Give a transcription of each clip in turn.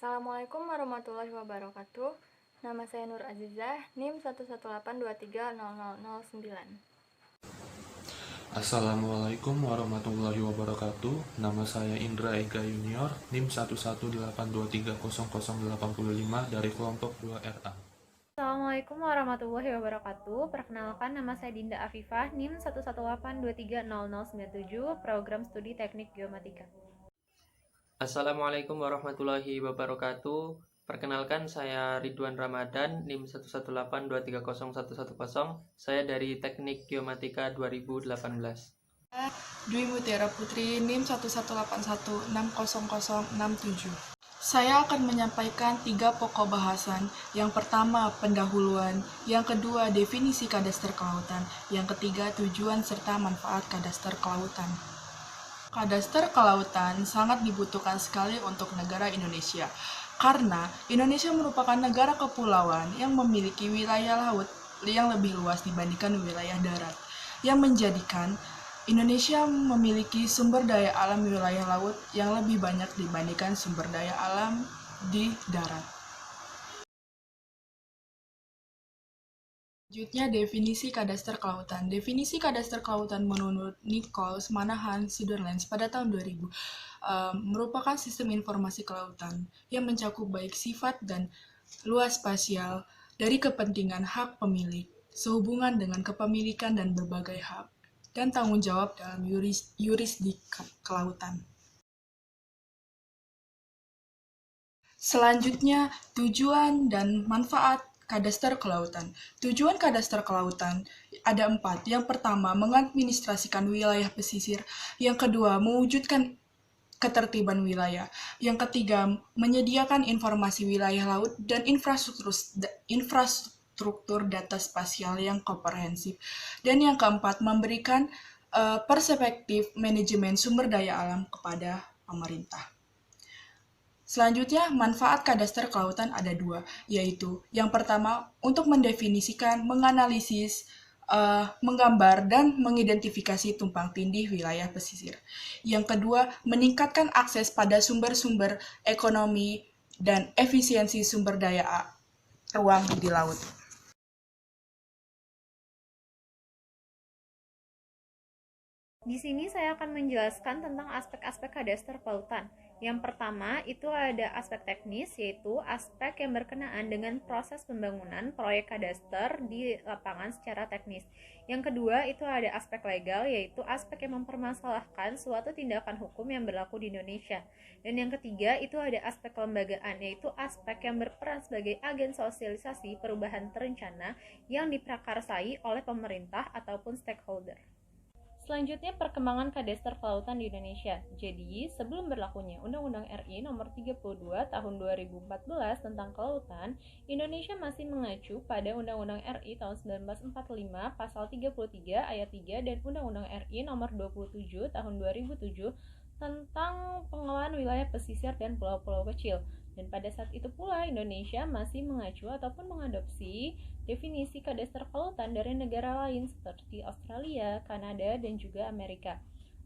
Assalamualaikum warahmatullahi wabarakatuh. Nama saya Nur Azizah, NIM 118230009. Assalamualaikum warahmatullahi wabarakatuh. Nama saya Indra Ega Junior, NIM 118230085 dari kelompok 2RA. Assalamualaikum warahmatullahi wabarakatuh. Perkenalkan, nama saya Dinda Afifah, NIM 118230097, Program Studi Teknik Geomatika. Assalamualaikum warahmatullahi wabarakatuh. Perkenalkan, saya Ridwan Ramadan, NIM 118230110. Saya dari Teknik Geomatika 2018. Dwi Mutiara Putri, NIM 118160067. Saya akan menyampaikan 3 pokok bahasan. Yang pertama, pendahuluan. Yang kedua, definisi kadaster kelautan. Yang ketiga, tujuan serta manfaat kadaster kelautan. Kadaster kelautan sangat dibutuhkan sekali untuk negara Indonesia, karena Indonesia merupakan negara kepulauan yang memiliki wilayah laut yang lebih luas dibandingkan wilayah darat, yang menjadikan Indonesia memiliki sumber daya alam wilayah laut yang lebih banyak dibandingkan sumber daya alam di darat. Selanjutnya, definisi kadaster kelautan. Definisi kadaster kelautan menurut Nichols, Manahan, Sutherland pada tahun 2000 merupakan sistem informasi kelautan yang mencakup baik sifat dan luas spasial dari kepentingan hak pemilik, sehubungan dengan kepemilikan dan berbagai hak, dan tanggung jawab dalam yurisdiksi kelautan. Selanjutnya, tujuan dan manfaat kadaster kelautan. Tujuan kadaster kelautan ada 4. Yang pertama, mengadministrasikan wilayah pesisir. Yang kedua, mewujudkan ketertiban wilayah. Yang ketiga, menyediakan informasi wilayah laut dan infrastruktur data spasial yang komprehensif. Dan yang keempat, memberikan perspektif manajemen sumber daya alam kepada pemerintah. Selanjutnya, manfaat kadaster kelautan ada 2, yaitu yang pertama, untuk mendefinisikan, menganalisis, menggambar, dan mengidentifikasi tumpang tindih wilayah pesisir. Yang kedua, meningkatkan akses pada sumber-sumber ekonomi dan efisiensi sumber daya ruang di laut. Di sini saya akan menjelaskan tentang aspek-aspek kadaster kelautan. Yang pertama, itu ada aspek teknis, yaitu aspek yang berkenaan dengan proses pembangunan proyek kadaster di lapangan secara teknis. Yang kedua, itu ada aspek legal, yaitu aspek yang mempermasalahkan suatu tindakan hukum yang berlaku di Indonesia. Dan yang ketiga, itu ada aspek kelembagaan, yaitu aspek yang berperan sebagai agen sosialisasi perubahan terencana yang diprakarsai oleh pemerintah ataupun stakeholder. Selanjutnya, perkembangan kadaster kelautan di Indonesia. Jadi, sebelum berlakunya Undang-Undang RI Nomor 32 Tahun 2014 tentang kelautan, Indonesia masih mengacu pada Undang-Undang RI tahun 1945 Pasal 33 Ayat 3 dan Undang-Undang RI Nomor 27 Tahun 2007 tentang pengelolaan wilayah pesisir dan pulau-pulau kecil. Dan pada saat itu pula Indonesia masih mengacu ataupun mengadopsi definisi kadaster kelautan dari negara lain seperti Australia, Kanada, dan juga Amerika.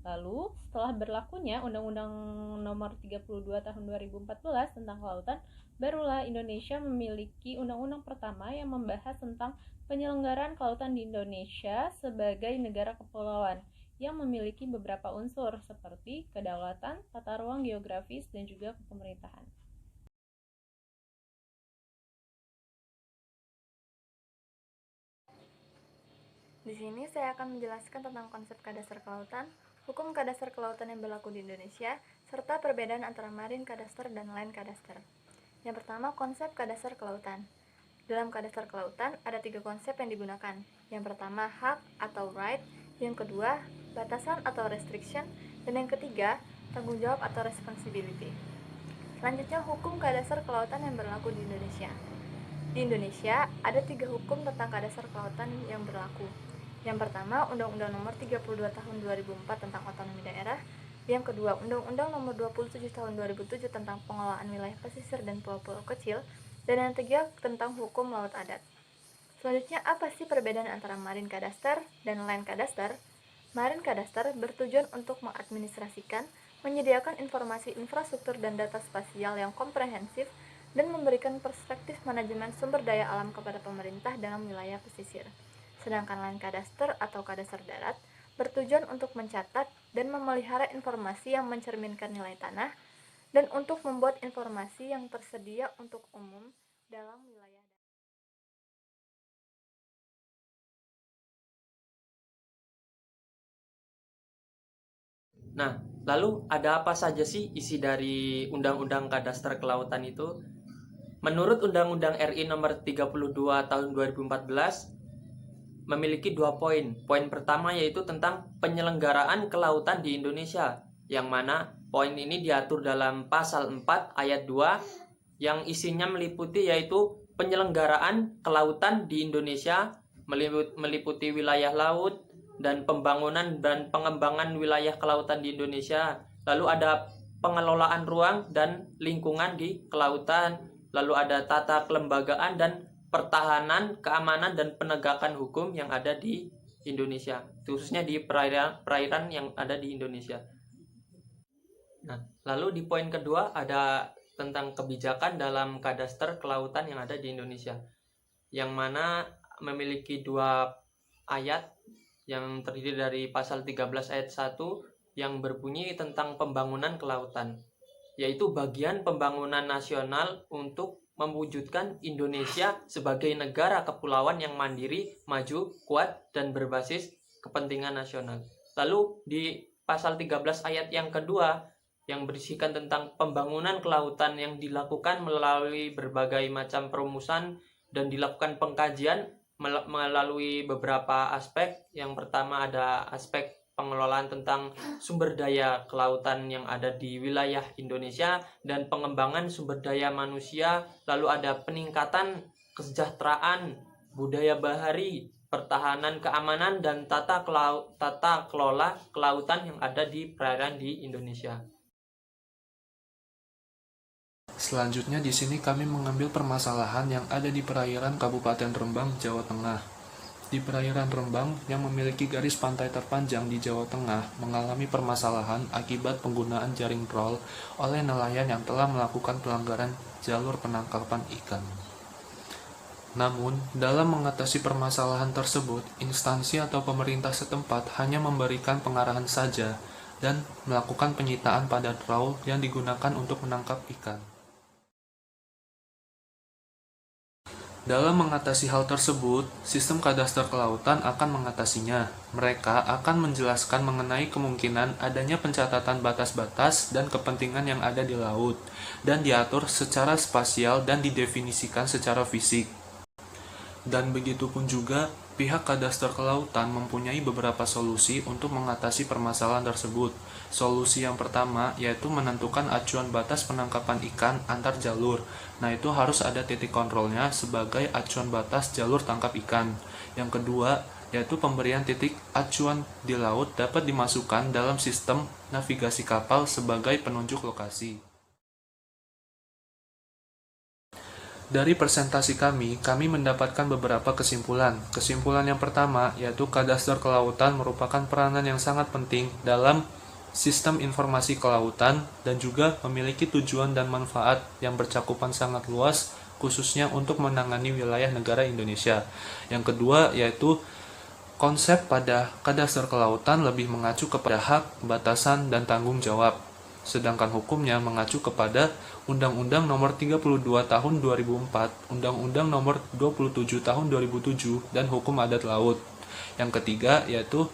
Lalu, setelah berlakunya Undang-Undang Nomor 32 Tahun 2014 tentang kelautan, barulah Indonesia memiliki undang-undang pertama yang membahas tentang penyelenggaraan kelautan di Indonesia sebagai negara kepulauan yang memiliki beberapa unsur seperti kedaulatan, tata ruang geografis, dan juga kepemerintahan. Di sini saya akan menjelaskan tentang konsep kadaster kelautan, hukum kadaster kelautan yang berlaku di Indonesia, serta perbedaan antara marine kadaster dan land kadaster. Yang pertama, konsep kadaster kelautan. Dalam kadaster kelautan ada 3 konsep yang digunakan. Yang pertama, hak atau right, yang kedua, batasan atau restriction, dan yang ketiga, tanggung jawab atau responsibility. Selanjutnya, hukum kadaster kelautan yang berlaku di Indonesia. Di Indonesia ada 3 hukum tentang kadaster kelautan yang berlaku. Yang pertama, Undang-Undang Nomor 32 Tahun 2004 tentang otonomi daerah. Yang kedua, Undang-Undang Nomor 27 Tahun 2007 tentang pengelolaan wilayah pesisir dan pulau-pulau kecil. Dan yang ketiga, tentang hukum laut adat. Selanjutnya, apa sih perbedaan antara marine kadaster dan land kadaster? Marine kadaster bertujuan untuk mengadministrasikan, menyediakan informasi infrastruktur dan data spasial yang komprehensif, dan memberikan perspektif manajemen sumber daya alam kepada pemerintah dalam wilayah pesisir. Sedangkan Land Kadaster atau Kadaster Darat bertujuan untuk mencatat dan memelihara informasi yang mencerminkan nilai tanah dan untuk membuat informasi yang tersedia untuk umum dalam wilayah. Nah, lalu ada apa saja sih isi dari Undang-Undang Kadaster Kelautan itu? Menurut Undang-Undang RI nomor 32 tahun 2014 memiliki 2 poin. Poin pertama yaitu tentang penyelenggaraan kelautan di Indonesia, yang mana poin ini diatur dalam pasal 4 ayat 2 yang isinya meliputi yaitu penyelenggaraan kelautan di Indonesia meliputi wilayah laut dan pembangunan dan pengembangan wilayah kelautan di Indonesia. Lalu ada pengelolaan ruang dan lingkungan di kelautan. Lalu ada tata kelembagaan dan pertahanan, keamanan dan penegakan hukum yang ada di Indonesia, khususnya di perairan yang ada di Indonesia. Nah, lalu di poin kedua ada tentang kebijakan dalam kadaster kelautan yang ada di Indonesia, yang mana memiliki 2 ayat yang terdiri dari pasal 13 ayat 1 yang berbunyi tentang pembangunan kelautan, yaitu bagian pembangunan nasional untuk mewujudkan Indonesia sebagai negara kepulauan yang mandiri, maju, kuat, dan berbasis kepentingan nasional. Lalu di pasal 13 ayat yang kedua yang berisikan tentang pembangunan kelautan yang dilakukan melalui berbagai macam perumusan dan dilakukan pengkajian melalui beberapa aspek. Yang pertama ada aspek pengelolaan tentang sumber daya kelautan yang ada di wilayah Indonesia dan pengembangan sumber daya manusia. Lalu ada peningkatan kesejahteraan, budaya bahari, pertahanan keamanan, dan tata kelola kelautan yang ada di perairan di Indonesia. Selanjutnya di sini kami mengambil permasalahan yang ada di perairan Kabupaten Rembang, Jawa Tengah. Di perairan Rembang yang memiliki garis pantai terpanjang di Jawa Tengah mengalami permasalahan akibat penggunaan jaring troll oleh nelayan yang telah melakukan pelanggaran jalur penangkapan ikan. Namun, dalam mengatasi permasalahan tersebut, instansi atau pemerintah setempat hanya memberikan pengarahan saja dan melakukan penyitaan pada trawl yang digunakan untuk menangkap ikan. Dalam mengatasi hal tersebut, sistem kadaster kelautan akan mengatasinya. Mereka akan menjelaskan mengenai kemungkinan adanya pencatatan batas-batas dan kepentingan yang ada di laut, dan diatur secara spasial dan didefinisikan secara fisik. Dan begitu pun juga, pihak kadaster kelautan mempunyai beberapa solusi untuk mengatasi permasalahan tersebut. Solusi yang pertama yaitu menentukan acuan batas penangkapan ikan antar jalur. Nah, itu harus ada titik kontrolnya sebagai acuan batas jalur tangkap ikan. Yang kedua yaitu pemberian titik acuan di laut dapat dimasukkan dalam sistem navigasi kapal sebagai penunjuk lokasi. Dari presentasi kami mendapatkan beberapa kesimpulan. Kesimpulan yang pertama yaitu kadaster kelautan merupakan peranan yang sangat penting dalam sistem informasi kelautan dan juga memiliki tujuan dan manfaat yang bercakupan sangat luas, khususnya untuk menangani wilayah negara Indonesia. Yang kedua yaitu konsep pada kadaster kelautan lebih mengacu kepada hak, batasan, dan tanggung jawab. Sedangkan hukumnya mengacu kepada Undang-Undang Nomor 32 Tahun 2004, Undang-Undang Nomor 27 Tahun 2007, dan Hukum Adat Laut. Yang ketiga yaitu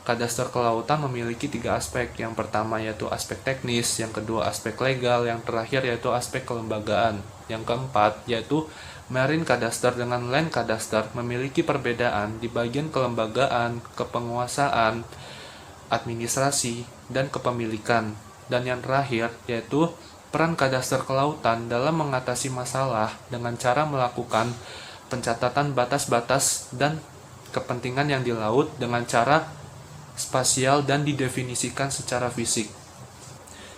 kadaster kelautan memiliki 3 aspek. Yang pertama yaitu aspek teknis, yang kedua aspek legal, yang terakhir yaitu aspek kelembagaan. Yang keempat yaitu marine kadaster dengan land kadaster memiliki perbedaan di bagian kelembagaan, kepenguasaan, administrasi, dan kepemilikan. Dan yang terakhir yaitu peran kadaster kelautan dalam mengatasi masalah dengan cara melakukan pencatatan batas-batas dan kepentingan yang di laut dengan cara spasial dan didefinisikan secara fisik.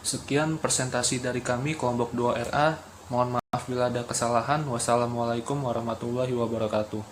Sekian presentasi dari kami kelompok 2RA. Mohon maaf bila ada kesalahan. Wassalamualaikum warahmatullahi wabarakatuh.